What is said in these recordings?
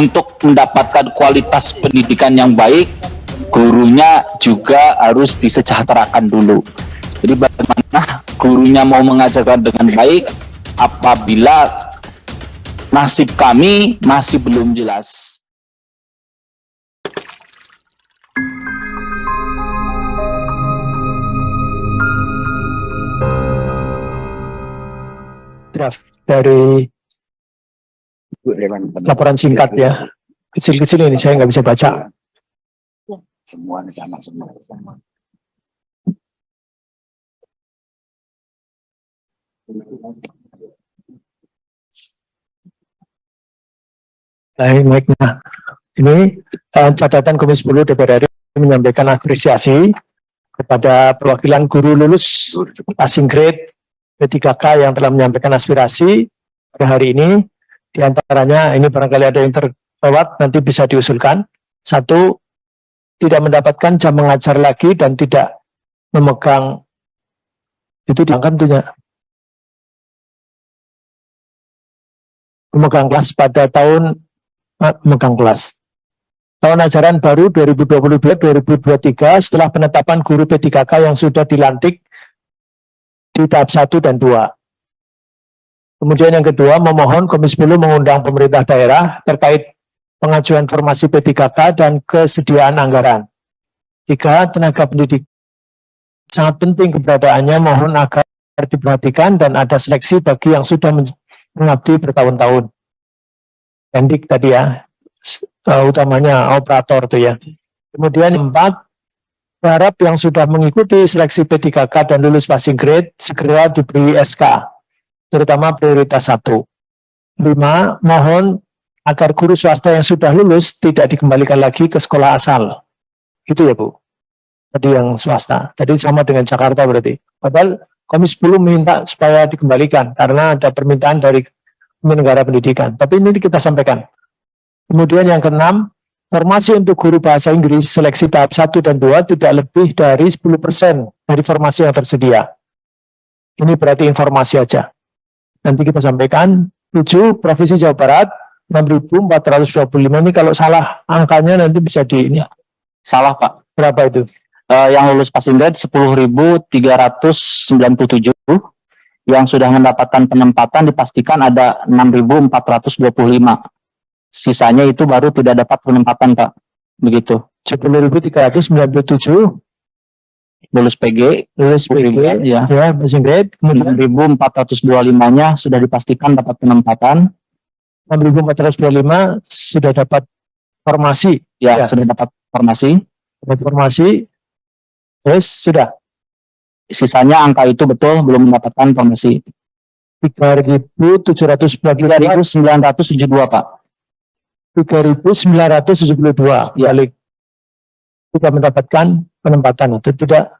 untuk mendapatkan kualitas pendidikan yang baik, gurunya juga harus disejahterakan dulu. Jadi bagaimana gurunya mau mengajarkan dengan baik apabila nasib kami masih belum jelas. Draft dari laporan singkat ya, kecil-kecil ini saya nggak bisa baca. Semua sama semua. Baik, nah ini catatan Komisi 10 DPR RI menyampaikan apresiasi kepada perwakilan guru lulus passing grade P3K yang telah menyampaikan aspirasi pada hari ini. Di antaranya ini barangkali ada yang terlewat, nanti bisa diusulkan. Satu, tidak mendapatkan jam mengajar lagi dan tidak memegang, itu diangkat tentunya, memegang kelas pada tahun memegang kelas. Tahun ajaran baru 2022-2023 setelah penetapan guru P3K yang sudah dilantik di tahap 1 dan 2. Kemudian yang kedua, memohon Komisi 10 mengundang pemerintah daerah terkait pengajuan formasi P3K dan kesediaan anggaran. 3, tenaga pendidik sangat penting keberadaannya, mohon agar diperhatikan dan ada seleksi bagi yang sudah mengabdi bertahun-tahun. Pendik tadi ya, utamanya operator tuh ya. Kemudian 4, berharap yang sudah mengikuti seleksi P3K dan lulus passing grade segera diberi SK, terutama prioritas 1. 5, mohon agar guru swasta yang sudah lulus tidak dikembalikan lagi ke sekolah asal. Itu ya Bu. Tadi yang swasta. Tadi sama dengan Jakarta berarti. Padahal Komisi 10 minta supaya dikembalikan karena ada permintaan dari penyelenggara pendidikan. Tapi ini kita sampaikan. Kemudian yang ke-6, formasi untuk guru bahasa Inggris seleksi tahap 1 dan 2 tidak lebih dari 10% dari formasi yang tersedia. Ini berarti informasi aja. Nanti kita sampaikan. 7, Provinsi Jawa Barat 6.425. Ini kalau salah angkanya nanti bisa di ini. Salah Pak. Berapa itu? Yang lulus passing grade 10.397, yang sudah mendapatkan penempatan dipastikan ada 6.425. Sisanya itu baru tidak dapat penempatan Pak. Begitu. 10.397 Lulus PG, ya, passing grade. Kemudian 6.425-nya sudah dipastikan dapat penempatan. 6.425 sudah dapat formasi. Ya, sudah dapat formasi. Dapat formasi. Terus sudah. Sisanya angka itu betul belum mendapatkan formasi. 3.972 Pak. 3.972 Ya. balik. Tidak mendapatkan penempatan atau tidak,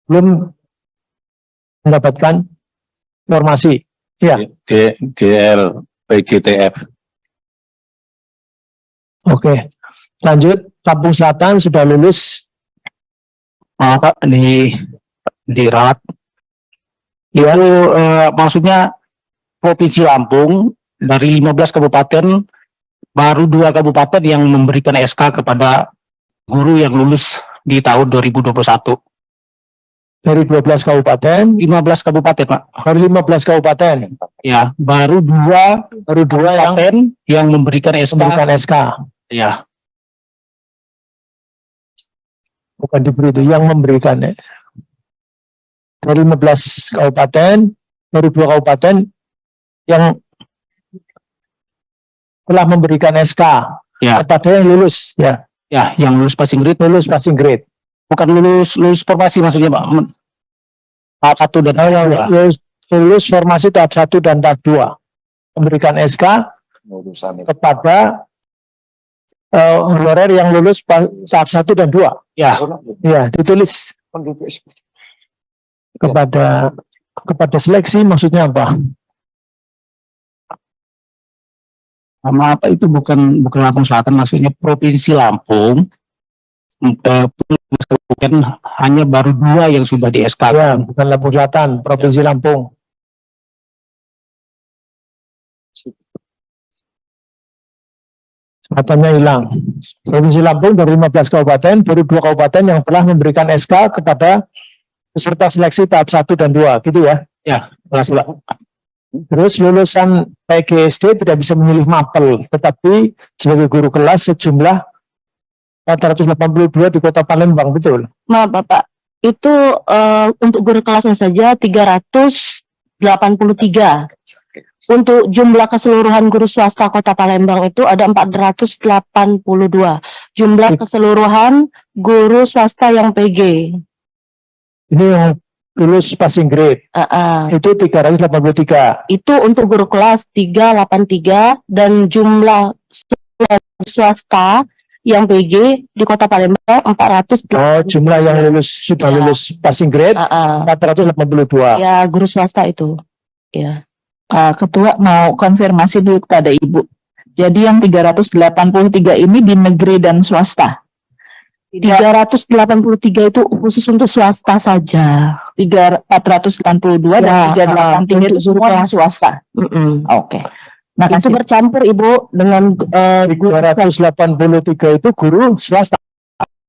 belum mendapatkan formasi. Ya. GL PGTF. Oke. Lanjut, Lampung Selatan sudah lulus Di RAT. Ya, maksudnya Provinsi Lampung dari 15 kabupaten baru 2 kabupaten yang memberikan SK kepada guru yang lulus di tahun 2021. dari 12 kabupaten, 15 kabupaten, Pak. dari 15 kabupaten, Ya, baru dua yang memberikan SK. memberikan SK. Ya, Bukan diberi itu, yang memberikan. Dari 15 kabupaten, dari 2 kabupaten yang telah memberikan SK ya, kepada yang lulus, ya, ya, yang lulus passing grade, lulus passing grade. bukan lulus formasi maksudnya, Pak. Tahap 1 dan tahap 2. Lulus formasi tahap 1 dan tahap 2. Memberikan SK kepada honorer yang lulus tahap 1 dan 2. Ya, Ya, ditulis kepada seleksi maksudnya apa? sama apa itu bukan Lampung Selatan, maksudnya Provinsi Lampung. Bukan hanya baru 2 yang sudah di SK. Ya, bukan Lampung Selatan, Provinsi Lampung. Katanya hilang. Provinsi Lampung dari 15 kabupaten, baru 2 kabupaten yang telah memberikan SK kepada peserta seleksi tahap 1 dan 2, gitu ya? Ya, Terus lulusan PGSD tidak bisa memilih mapel, tetapi sebagai guru kelas sejumlah 482 di Kota Palembang, betul? Maaf Bapak, itu untuk guru kelasnya saja 383. Untuk jumlah keseluruhan guru swasta Kota Palembang itu ada 482. Jumlah keseluruhan guru swasta yang PG. Ini yang lulus passing grade, itu 383. Itu untuk guru kelas 383 dan jumlah swasta yang PG di Kota Palembang 400. Oh, jumlah yang sudah Ya. lulus passing grade 482. Ya, guru swasta itu. Ya. Ketua mau konfirmasi dulu kepada Ibu. Jadi yang 383 ini di negeri dan swasta. 383 itu khusus untuk swasta saja. 482 dan 383 itu semua yang swasta. Oke. Itu Makasih. bercampur Ibu dengan guru 383 itu guru swasta.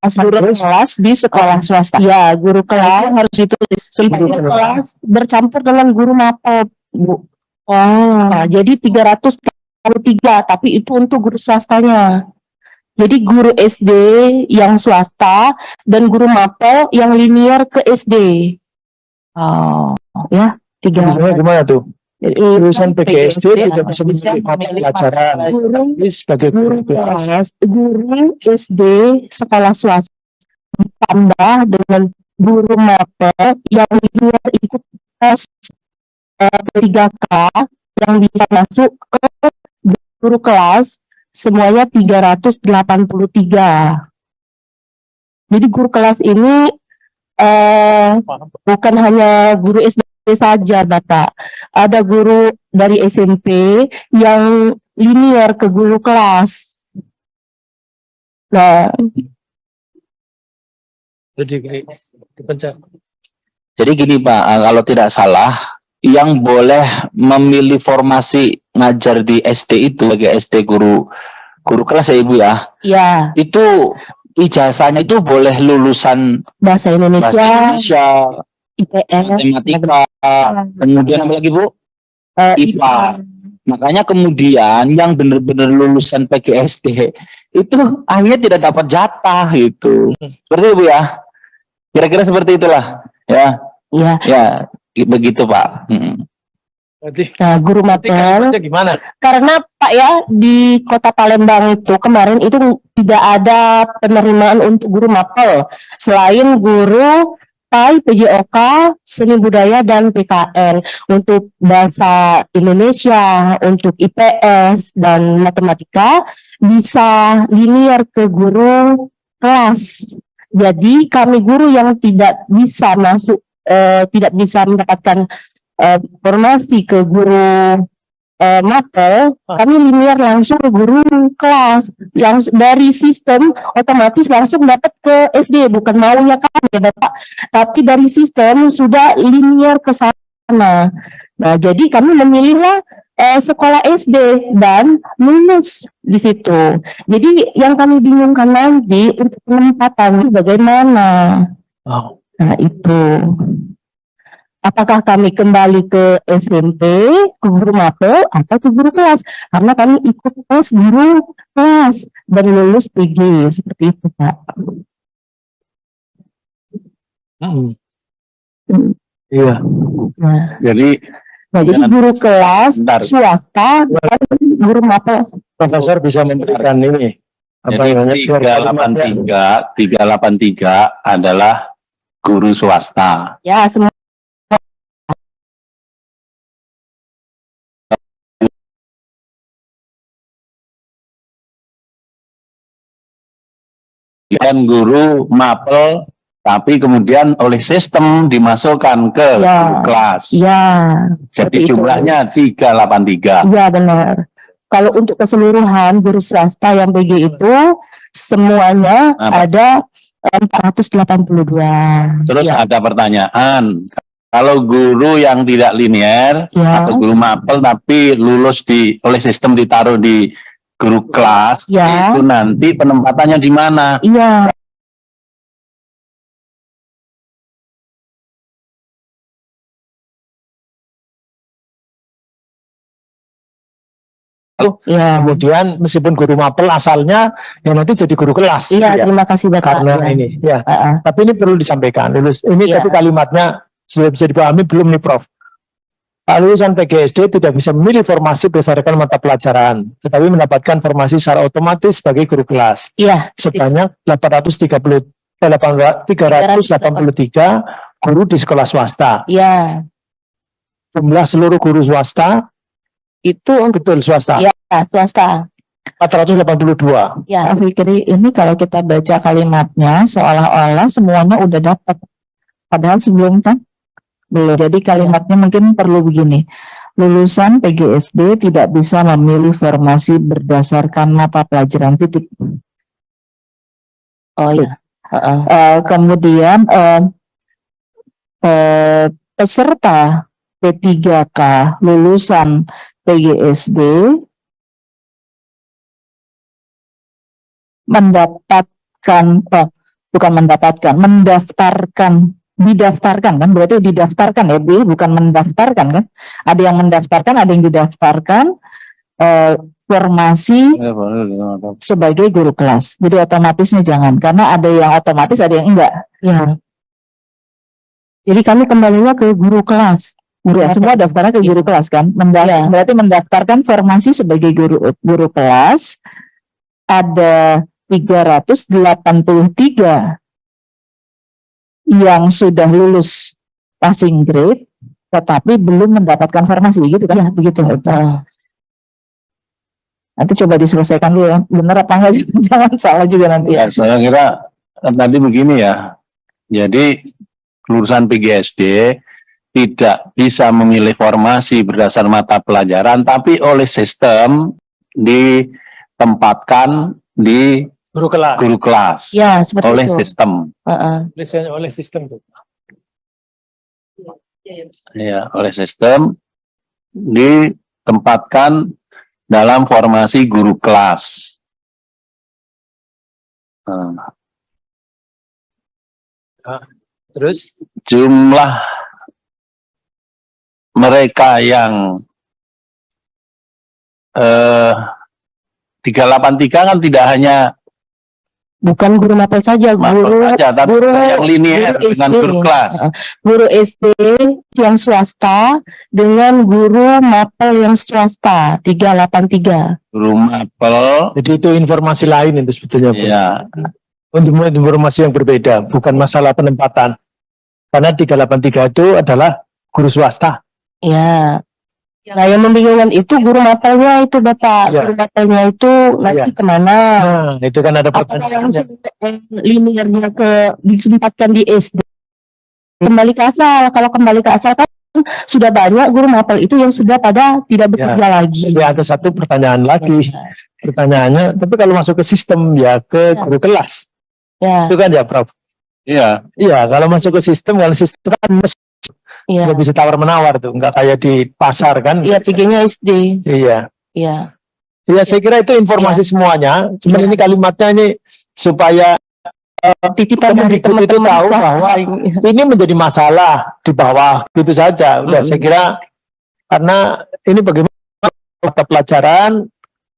kelas di sekolah swasta. ya guru kelas Yang harus ditulis. guru kelas bercampur dengan guru mapel Bu. Nah, jadi 383 tapi itu untuk guru swastanya. Jadi guru SD yang swasta dan guru mapel yang linear ke SD. Oh, Ya, Misalnya gimana tuh? Lulusan PGSD tidak bisa bisa memilih mata memilih pelajaran. mata Guru Ini sebagai guru guru kelas. kelas, guru SD sekolah swasta ditambah dengan guru mapel yang linear ikut tes 3K yang bisa masuk ke guru kelas semuanya 383. Jadi guru kelas ini bukan hanya guru SD saja Bapak. Ada guru dari SMP yang linear ke guru kelas. Nah, Jadi gini Pak, kalau tidak salah, yang boleh memilih formasi ngajar di SD itu sebagai SD guru kelas ya Ibu ya, ya itu ijazahnya itu boleh lulusan bahasa bahasa Indonesia, Indonesia, IPS, matematika, kemudian apa lagi Bu? IPA. Makanya kemudian yang benar-benar lulusan PGSD itu akhirnya tidak dapat jatah gitu. Seperti itu Bu ya. Kira-kira seperti itulah ya. ya. Ya, begitu Pak. Nah, guru mapel Gimana? karena Pak ya di Kota Palembang itu kemarin itu tidak ada penerimaan untuk guru mapel selain guru PAI, PJOK, seni budaya dan PKN. Untuk bahasa Indonesia, untuk IPS dan matematika bisa linear ke guru kelas. Jadi kami guru yang tidak bisa masuk, tidak bisa mendapatkan formasi ke guru mapel, kami linear langsung ke guru kelas, yang dari sistem otomatis langsung dapat ke SD, bukan maunya kami ya Bapak, tapi dari sistem sudah linear ke sana. Nah, jadi kami memilihlah sekolah SD dan lulus di situ. Jadi yang kami bingungkan nanti untuk penempatan bagaimana? Oh. Nah, itu. Apakah kami kembali ke SMP, ke guru mapel, atau ke guru kelas? Karena kami ikut tes guru kelas dan lulus PG, seperti itu Pak. Iya. Jadi Jadi guru kelas, Bentar. swasta, dan guru mapel. Profesor bisa memberikan ini. Apa Jadi namanya? 383 adalah guru swasta. Ya, semua. Dan guru mapel, tapi kemudian oleh sistem dimasukkan ke Ya. guru kelas. Ya, Jadi seperti itu. jumlahnya 383. Iya benar. Kalau untuk keseluruhan guru swasta yang PG itu semuanya Apa? ada 482. Terus ya. ada pertanyaan, kalau guru yang tidak linear Ya. atau guru mapel tapi lulus oleh sistem ditaruh di guru kelas, Ya. itu nanti penempatannya di mana? Iya. Ya. Kemudian meskipun guru mapel asalnya, ya nanti jadi guru kelas. Iya, ya. terima kasih Bapak. Karena Ya. ini, ya. Heeh. Tapi ini perlu disampaikan. Lulus ini Iya. tapi kalimatnya sudah bisa dipahami belum nih, Prof? Lulusan PGSD tidak bisa memilih formasi berdasarkan mata pelajaran, tetapi mendapatkan formasi secara otomatis sebagai guru kelas. Iya. Sebanyak 383 guru di sekolah swasta. Iya. Jumlah seluruh guru swasta itu betul swasta. Iya, swasta. 482. Ya. Pak Fikri, ini kalau kita baca kalimatnya seolah-olah semuanya udah dapat. Padahal sebelum kan belum. Jadi kalimatnya mungkin perlu begini. Lulusan PGSD tidak bisa memilih formasi berdasarkan mata pelajaran titik. Oh iya. Heeh. Kemudian peserta P3K lulusan PGSD didaftarkan kan, berarti didaftarkan ya Bu, bukan mendaftarkan kan, ada yang mendaftarkan, ada yang didaftarkan formasi sebagai guru kelas. Jadi otomatisnya jangan, karena ada yang otomatis, ada yang enggak. Ya. Jadi kami kembalinya ke guru kelas. Guru semua daftarnya ke guru kelas kan, berarti mendaftarkan formasi sebagai guru kelas. Ada 383 yang sudah lulus passing grade, tetapi belum mendapatkan formasi, gitu kan? Ya, begitu. Nanti coba diselesaikan dulu ya, benar apa enggak? Jangan salah juga nanti. Ya, saya kira tadi begini ya. Jadi lulusan PGSD tidak bisa memilih formasi berdasar mata pelajaran, tapi oleh sistem ditempatkan di Guru kelas. guru kelas Ya, seperti oleh itu. sistem. Oleh sistem tuh. Ya, oleh sistem ditempatkan dalam formasi guru kelas. Nah, Terus jumlah mereka yang 383 kan tidak hanya Bukan guru mapel saja, mapel guru saja, tapi guru- yang linear guru dengan SD. guru kelas. Guru SD yang swasta dengan guru mapel yang swasta 383. Guru mapel, jadi itu informasi lain itu sebetulnya, Bu. ya, Untuk informasi yang berbeda, bukan masalah penempatan. Karena 383 itu adalah guru swasta. Ya. Nah, yang membingungkan itu guru mapelnya itu Bapak. Ya. Guru mapelnya itu nanti kemana? Nah, itu kan ada Apakah pertanyaan. langsung linearnya ditempatkan di SD? Kembali ke asal. Kalau kembali ke asal kan sudah banyak guru mapel itu yang sudah pada tidak bekerja lagi. Jadi ada satu pertanyaan lagi. Ya. Pertanyaannya, tapi kalau masuk ke sistem ya ke Ya. guru kelas. Ya. Itu kan ya, Prof. iya, Iya, kalau masuk ke sistem, kalau sistem kan Ya. nggak bisa tawar-menawar tuh, nggak kayak di pasar kan. Iya, PG-nya SD. Iya. Iya. Iya, saya kira itu informasi semuanya. Cuman Iya. ini kalimatnya ini supaya Titipan dari Kemendikbud itu teman-teman tahu swasta. bahwa ini menjadi masalah di bawah, gitu saja. Udah, saya kira karena ini bagaimana mata pelajaran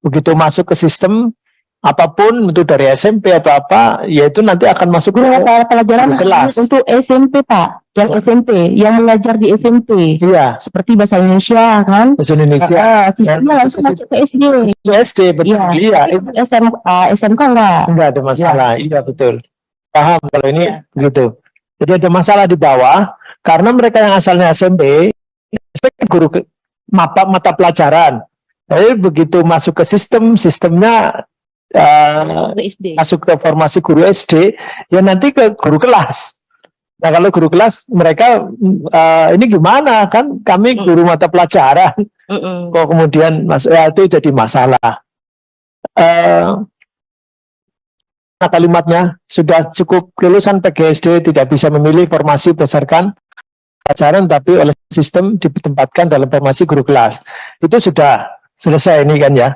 begitu masuk ke sistem apapun itu dari SMP atau apa, ya itu nanti akan masuk Guru ke mata pelajaran guru kelas. untuk SMP Pak, yang SMP, yang mengajar di SMP, Iya, seperti bahasa Indonesia kan? bahasa Indonesia. Sistemnya langsung masuk ke SD. SD, betul. Iya, Itu SMK enggak? enggak ada masalah. Iya, betul. Paham kalau ini gitu. Jadi ada masalah di bawah karena mereka yang asalnya SMP guru mata pelajaran. Jadi begitu masuk ke sistemnya Ke SD. masuk ke formasi guru SD, ya nanti ke guru kelas. Nah kalau guru kelas mereka ini gimana kan? Kami guru mata pelajaran, kok kemudian itu jadi masalah. Nah kalimatnya sudah cukup, lulusan PGSD tidak bisa memilih formasi berdasarkan pelajaran, tapi oleh sistem ditempatkan dalam formasi guru kelas. Itu sudah selesai ini kan ya.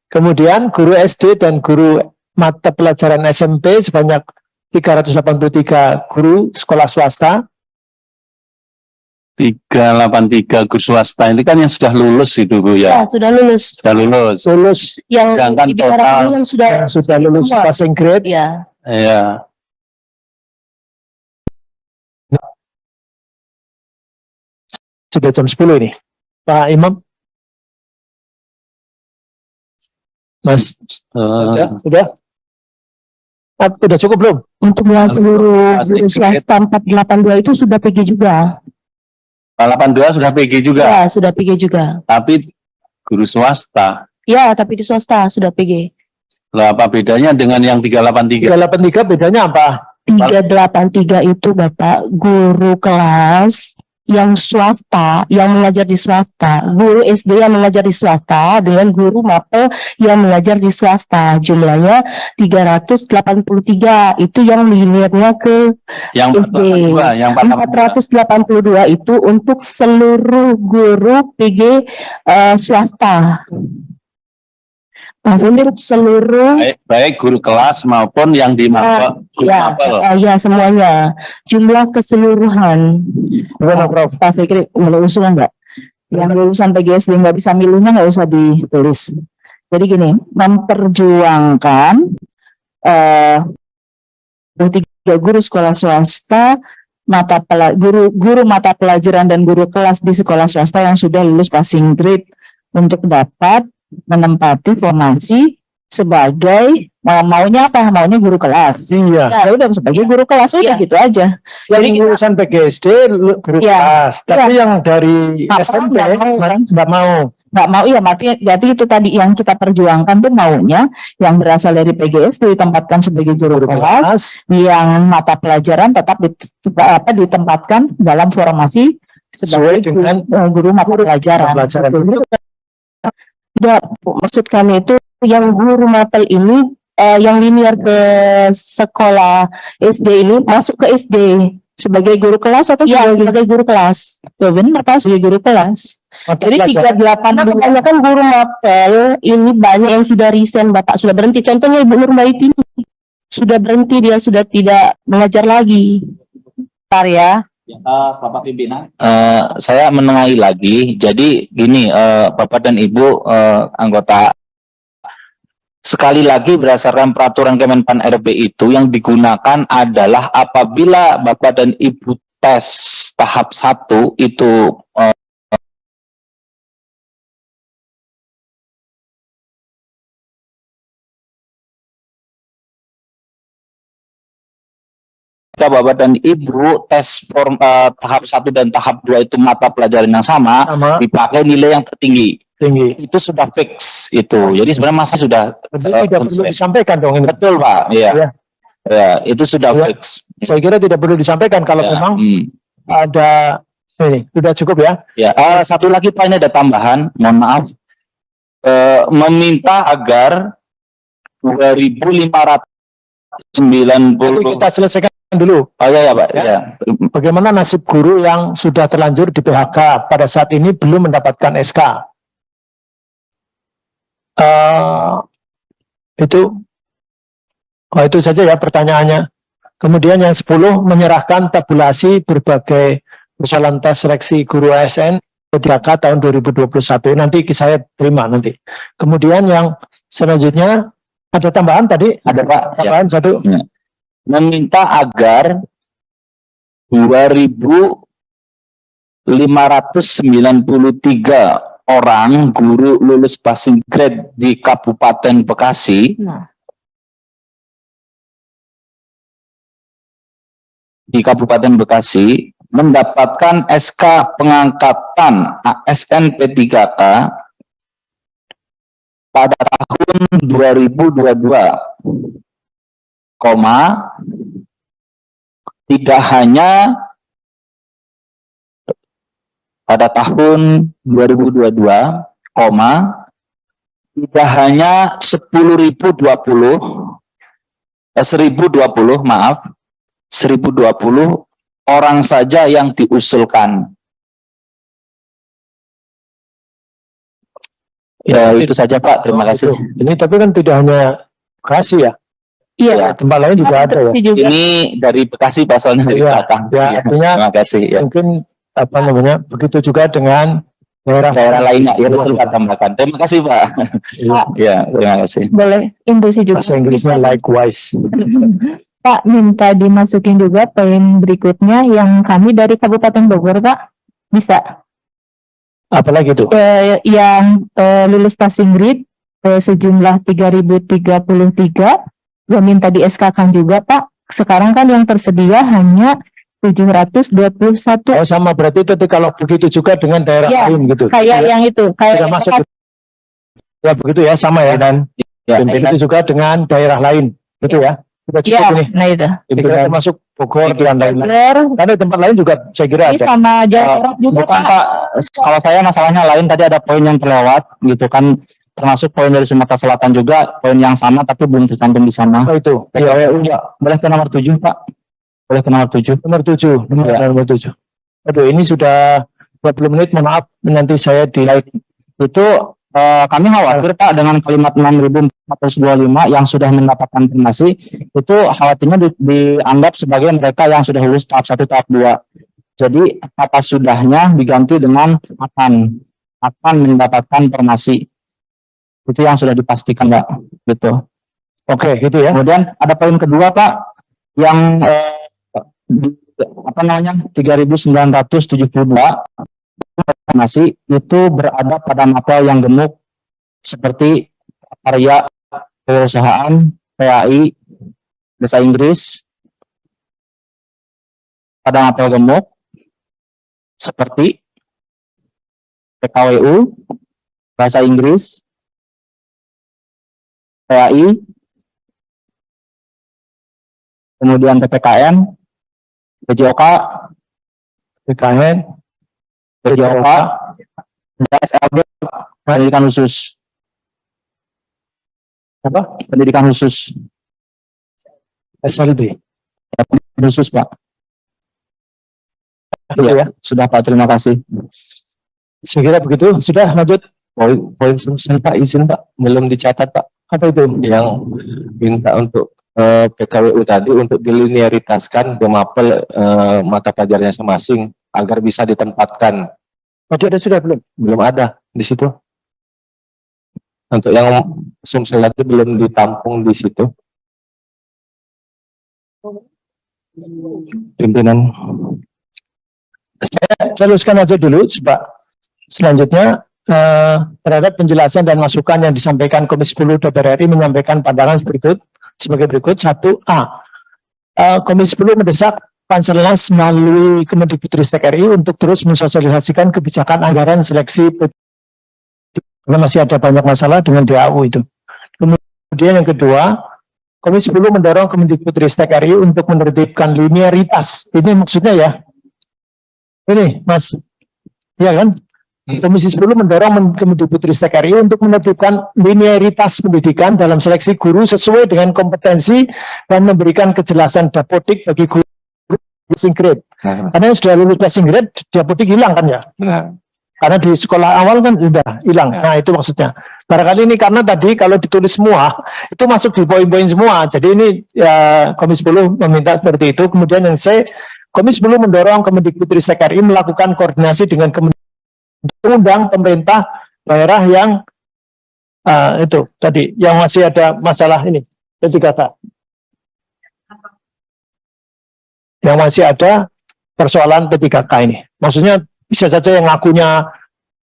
Kemudian guru SD dan guru mata pelajaran SMP sebanyak 383 guru sekolah swasta. 383 guru swasta ini kan yang sudah lulus itu Bu Ya, ya. sudah lulus. Sudah lulus. Lulus Yang Sedangkan dibicarakan total yang sudah lulus semua. passing grade. Ya, Ya. Sudah jam 10 ini. Pak Imam. Mas, sudah? Sudah cukup belum? untuk yang seluruh Passing guru swasta 482 itu sudah PG juga. 82 sudah PG juga, Ya, sudah PG juga. tapi guru swasta. Ya, tapi di swasta sudah PG. Lah apa bedanya dengan yang 383? 383 bedanya apa? 383 itu Bapak guru kelas yang swasta, yang mengajar di swasta, guru SD yang mengajar di swasta dengan guru mapel yang mengajar di swasta, jumlahnya 383, itu yang liniernya ke Yang SD. 482, yang 482. 482 itu untuk seluruh guru PG swasta. Untuk seluruh Baik guru kelas maupun yang di mapel, guru ya, mapel. ya semuanya. Jumlah keseluruhan. Prof. Pak Fikri, boleh usul enggak? Yang lulusan PGSD nggak bisa milihnya nggak usah ditulis. Jadi gini, memperjuangkan 3 guru sekolah swasta, guru mata pelajaran dan guru kelas di sekolah swasta yang sudah lulus passing grade untuk dapat menempati formasi sebagai maunya apa? Maunya guru kelas. Iya. Ya udah sebagai guru kelas udah Iya. gitu aja. Yang Jadi lulusan PGSD guru Iya. kelas, tapi yang dari Mapel SMP nggak mau, kan? nggak mau. nggak mau, ya mati. Jadi itu tadi yang kita perjuangkan tuh maunya yang berasal dari PGSD ditempatkan sebagai guru kelas, yang mata pelajaran tetap ditempatkan dalam formasi sebagai Sesuai dengan guru mata pelajaran. pelajaran. Betul. Tidak, maksud kami itu yang guru mapel ini yang linear ke sekolah SD ini masuk ke SD sebagai guru kelas atau sebagai guru kelas? Ya benar Pak, sebagai guru kelas. Jadi 382 kebanyakan guru mapel ini banyak yang sudah resign, Bapak sudah berhenti. Contohnya Ibu Nurbaiti sudah berhenti, dia sudah tidak mengajar lagi. Bentar ya. Bapak pimpinan, saya menengahi lagi. Jadi gini, Bapak dan Ibu anggota, sekali lagi berdasarkan peraturan Kemenpan RB itu yang digunakan adalah apabila Bapak dan Ibu tes tahap 1 itu Bapak dan Ibu tes tahap 1 dan tahap 2 itu mata pelajaran yang sama, dipakai nilai yang tertinggi. Tinggi. Itu sudah fix itu. Jadi sebenarnya masa sudah Tidak perlu disampaikan dong ini. betul Pak. Iya. Ya. Ya, itu sudah Ya. fix. Saya kira tidak perlu disampaikan kalau Ya, memang ada ini sudah cukup ya. Ya, satu lagi Pak, ini ada tambahan, mohon maaf. Meminta agar 2.590. Nanti kita selesaikan dulu. Oh ya Pak. Ya. Ya. Bagaimana nasib guru yang sudah terlanjur di PHK pada saat ini belum mendapatkan SK? Itu saja ya pertanyaannya. Kemudian yang 10 menyerahkan tabulasi berbagai persoalan tes seleksi guru ASN P3K tahun 2021. Nanti saya terima nanti. Kemudian yang selanjutnya ada tambahan tadi? Ada Pak. Ya. Tambahan satu. Ya. Meminta agar 2.593 orang guru lulus passing grade di Kabupaten Bekasi mendapatkan SK pengangkatan ASN P3K pada tahun 2022, tidak hanya pada tahun 2022, tidak hanya 1020 orang saja yang diusulkan. Ya, itu saja Pak, terima kasih. Ini tapi kan tidak hanya Bekasi ya, Iya. tempat lain juga ada ya. Instruksi juga. Ini dari Bekasi Pak, soalnya dari Iya, belakang. ya, Iya, artinya terima kasih ya. mungkin apa namanya begitu juga dengan Daerah lainnya, ya betul Pak, tambahkan. Terima kasih Pak. Iya. Ya, terima kasih. Boleh instruksi juga. Bahasa Inggrisnya likewise. Pak, minta dimasukin juga poin berikutnya yang kami dari Kabupaten Bogor, Pak. Bisa. Apalagi itu? Yang lulus passing grade sejumlah 3.033. Gue minta di SK-kan juga, Pak. Sekarang kan yang tersedia hanya 721. Oh sama, berarti itu kalau begitu juga dengan daerah Ya, lain gitu. Kayak yang itu, kayak Tidak masuk. Ya begitu ya, sama ya. Dan Ya, begitu juga dengan daerah lain, betul ya? Sudah cukup ya, ini. nah itu. Ini kira termasuk Bogor dan lain-lain. Bener. Karena di tempat lain juga saya kira Ini ada. sama Jawa Barat juga, Bukan Pak. Pak, kalau saya masalahnya lain, tadi ada poin yang terlewat gitu kan, termasuk poin dari Sumatera Selatan juga, poin yang sama tapi belum tercantum di sana. Apa itu? Iya, PKWU ya, boleh ke nomor 7 Pak, boleh ke nomor 7. nomor 7. Nomor 7. Aduh, ini sudah 20 menit, mohon maaf, nanti saya di Itu kami khawatir Pak dengan kalimat 6.425 yang sudah mendapatkan informasi, itu khawatirnya dianggap sebagai mereka yang sudah lulus tahap 1, tahap 2. Jadi kata sudahnya diganti dengan akan mendapatkan informasi. Itu yang sudah dipastikan Pak, gitu. Oke, gitu ya. Kemudian ada poin kedua Pak, yang 3.972 informasi itu berada pada mapel yang gemuk seperti karya perusahaan, PAI, bahasa Inggris. Pada mapel gemuk seperti PKWU, bahasa Inggris, PAI, kemudian PPKN, PJOK, PKN, PJOK, dan SLB, pendidikan khusus. apa? Pendidikan khusus. SLB. Khusus Pak. Gitu ya. Sudah Pak, terima kasih. Saya kira begitu. Sudah lanjut. Poin selesai Pak, izin Pak, belum dicatat Pak. Apa itu? Yang minta untuk PKWU tadi untuk dilinearitaskan ke mapel mata pelajarannya masing-masing agar bisa ditempatkan. Oh, ada sudah belum? Belum ada di situ. Untuk yang Sumsel tadi belum ditampung di situ. Pimpinan. Saya teruskan aja dulu, Pak. Selanjutnya terhadap penjelasan dan masukan yang disampaikan Komisi 10 DPR RI menyampaikan pandangan sebagai berikut. 1A. Komisi 10 mendesak Panselnas melalui Kemendikbudristek RI untuk terus mensosialisasikan kebijakan anggaran seleksi karena masih ada banyak masalah dengan DAU itu. Kemudian yang kedua, Komisi 10 mendorong Kemendikbudristek RI untuk menertibkan linearitas. Ini maksudnya ya. Ini, Mas. Iya kan? Komisi 10 mendorong Kemendikbudristek RI untuk menertibkan linearitas pendidikan dalam seleksi guru sesuai dengan kompetensi dan memberikan kejelasan dapodik bagi guru passing grade. Karena yang sudah lulus passing grade, dapodik hilang kan ya? Karena di sekolah awal kan sudah hilang. Nah itu maksudnya. Barangkali ini karena tadi kalau ditulis semua, itu masuk di poin-poin semua. Jadi ini ya, Komisi 10 meminta seperti itu. Kemudian yang Komisi 10 mendorong Kemendikbudristek RI melakukan koordinasi dengan undang pemerintah daerah yang itu tadi yang masih ada masalah ini P3K, yang masih ada persoalan P3K ini. Maksudnya bisa saja yang ngakunya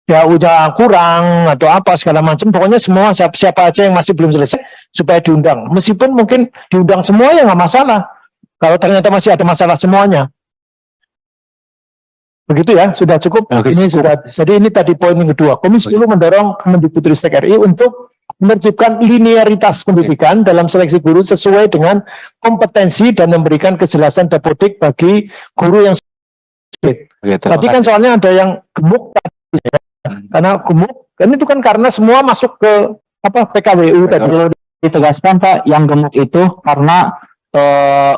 ya udah kurang atau apa segala macam. Pokoknya semua siapa aja yang masih belum selesai supaya diundang. Meskipun mungkin diundang semua ya nggak masalah. Kalau ternyata masih ada masalah semuanya. Begitu ya, sudah cukup. Ini sudah. Jadi ini tadi poin yang kedua. Komisi 10 mendorong Kemendikbudristek RI untuk menertibkan linearitas pendidikan dalam seleksi guru sesuai dengan kompetensi dan memberikan kejelasan dapodik bagi guru yang sulit. Tadi kan soalnya ada yang gemuk ya. Karena gemuk, kan itu kan karena semua masuk ke PKWU tadi. Perlu ditegaskan Pak, yang gemuk itu karena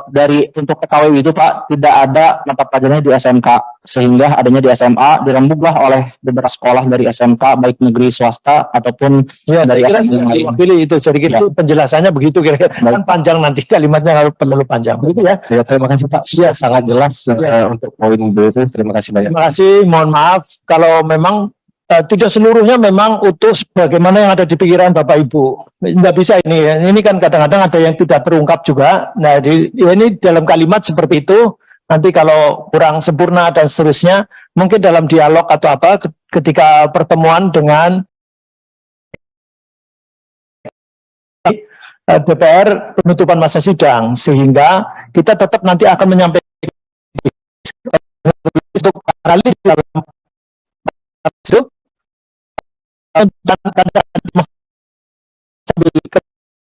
dari untuk PKW itu Pak tidak ada mata pelajarannya di SMK, sehingga adanya di SMA dirembuglah oleh beberapa sekolah dari SMK baik negeri swasta ataupun Ya, dari kira SMK yang lain. diwakili itu sedikit Ya. itu penjelasannya begitu kira-kira. Kan panjang nanti kalimatnya terlalu panjang. Begitu ya. Ya, terima kasih Pak. Ya. Sangat jelas untuk poin itu. Terima kasih banyak. Terima kasih. Mohon maaf kalau memang tidak seluruhnya memang utuh sebagaimana yang ada di pikiran Bapak Ibu. Tidak bisa ini ya. Ini kan kadang-kadang ada yang tidak terungkap juga. Nah, ini dalam kalimat seperti itu. Nanti kalau kurang sempurna dan seterusnya, mungkin dalam dialog atau apa ketika pertemuan dengan DPR penutupan masa sidang, sehingga kita tetap nanti akan menyampaikan untuk kali dalam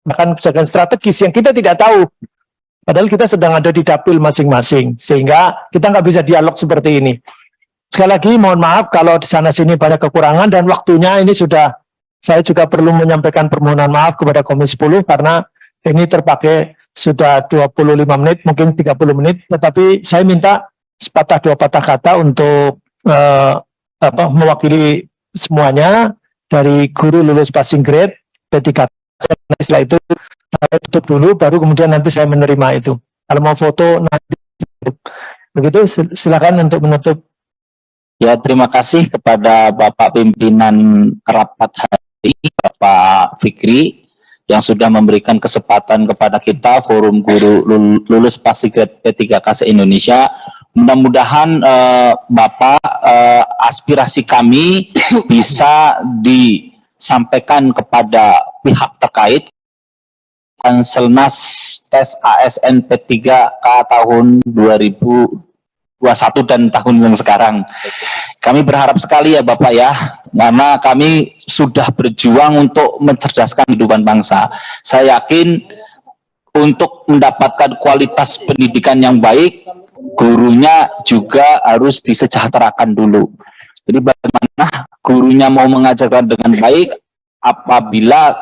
bahkan kebijakan strategis yang kita tidak tahu, padahal kita sedang ada di dapil masing-masing, sehingga kita nggak bisa dialog seperti ini. Sekali lagi mohon maaf kalau di sana sini banyak kekurangan dan waktunya ini sudah, saya juga perlu menyampaikan permohonan maaf kepada Komisi 10 karena ini terpakai sudah 25 menit, mungkin 30 menit, tetapi saya minta sepatah dua patah kata untuk mewakili semuanya dari guru lulus passing grade P3K. Setelah itu saya tutup dulu, baru kemudian nanti saya menerima itu. Kalau mau foto nanti begitu, silakan untuk menutup. Ya, terima kasih kepada Bapak Pimpinan Rapat hari ini, Bapak Fikri, yang sudah memberikan kesempatan kepada kita, Forum Guru Lulus Passing Grade P3K se-Indonesia. Mudah-mudahan Bapak, aspirasi kami bisa disampaikan kepada pihak terkait. Konselnas tes ASN P3K tahun 2021 dan tahun yang sekarang. Kami berharap sekali ya Bapak ya, karena kami sudah berjuang untuk mencerdaskan kehidupan bangsa. Saya yakin untuk mendapatkan kualitas pendidikan yang baik, gurunya juga harus disejahterakan dulu. Jadi bagaimana gurunya mau mengajarkan dengan baik apabila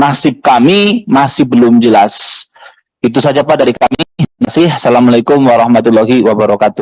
nasib kami masih belum jelas. Itu saja Pak dari kami. Terima kasih. Assalamualaikum warahmatullahi wabarakatuh.